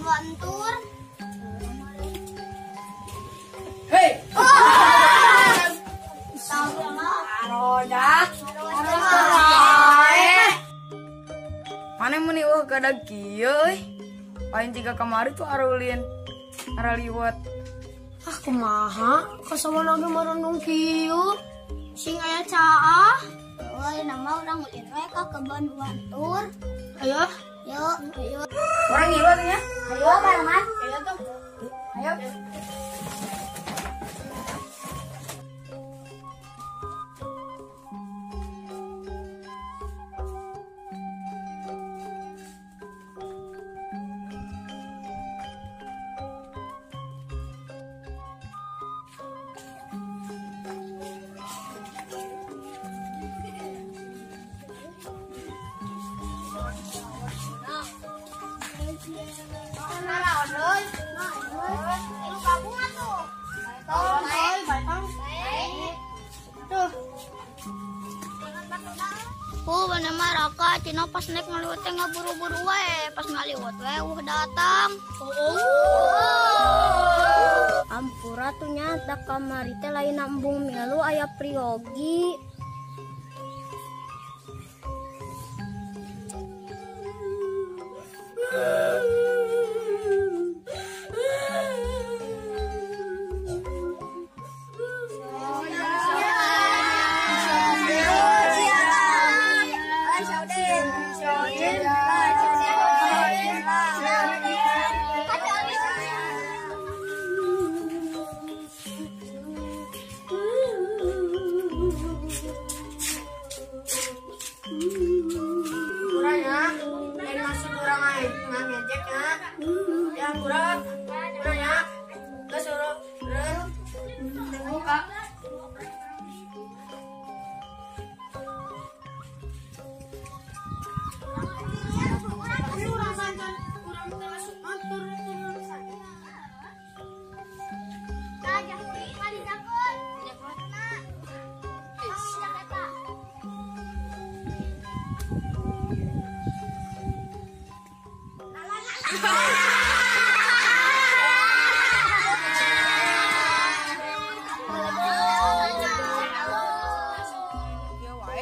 Bantur. Hei. Mana meni kada kieu euy. Paling jika kamari tuh arulin. Araliwat. Ah kumaha? Kasawana ge marenung kieu. Sing aya caah. Euy, nama urang ulin we ka kebon Bantur. Ayo. Yuk, yuk. Orang ngilu atunya. Ayo barengan. Ayo tuh. Ayo. Bener mah Raka, Cina pas naik ngaliwat teh buru-buru we, pas ngaliwat we datang. Ampura tuh nyata kamari teh lain nambung milu aya priogi.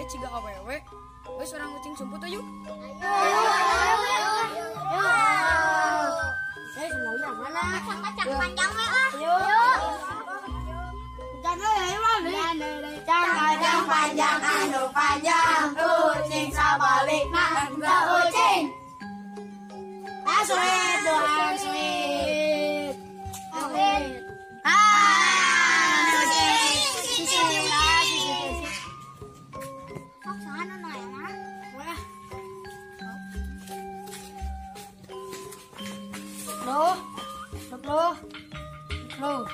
Ciga awewe, wes orang kucing sumput aja. Saya selalu yang mana? Kacang panjang we ah. Kacang panjang anu panjang, kucing sabalik na kucing. Sweet, doang sweet. Loh.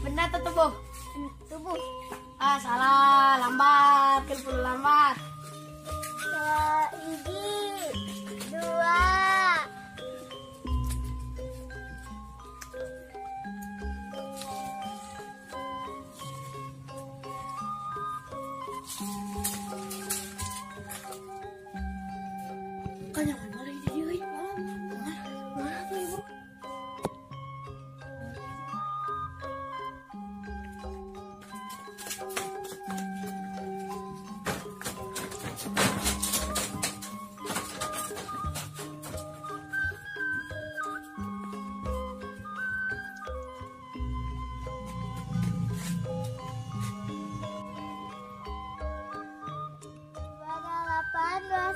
Benar tuh tubuh. Tubuh. Ah salah, lambat, kelpul lambat. Dua. Kanyangan malah ini dia, euy. Mana tuh ibu?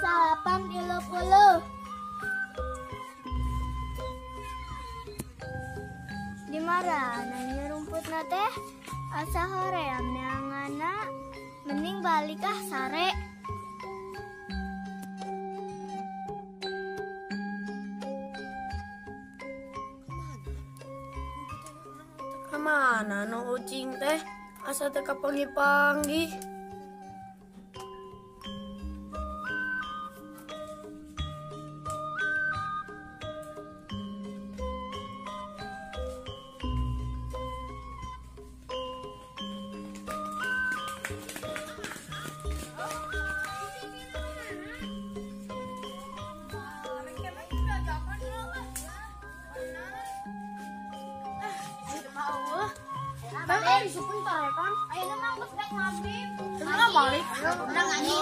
Salapan 30. Di marana nya rumput teh asa hoream neangana mending balik ah sare. Kemana no kucing teh? Asa teh kapanggih-panggih. sebentar ya kan. Ayo nang geus balik maghrib. Sebentar balik. Udah ngaji.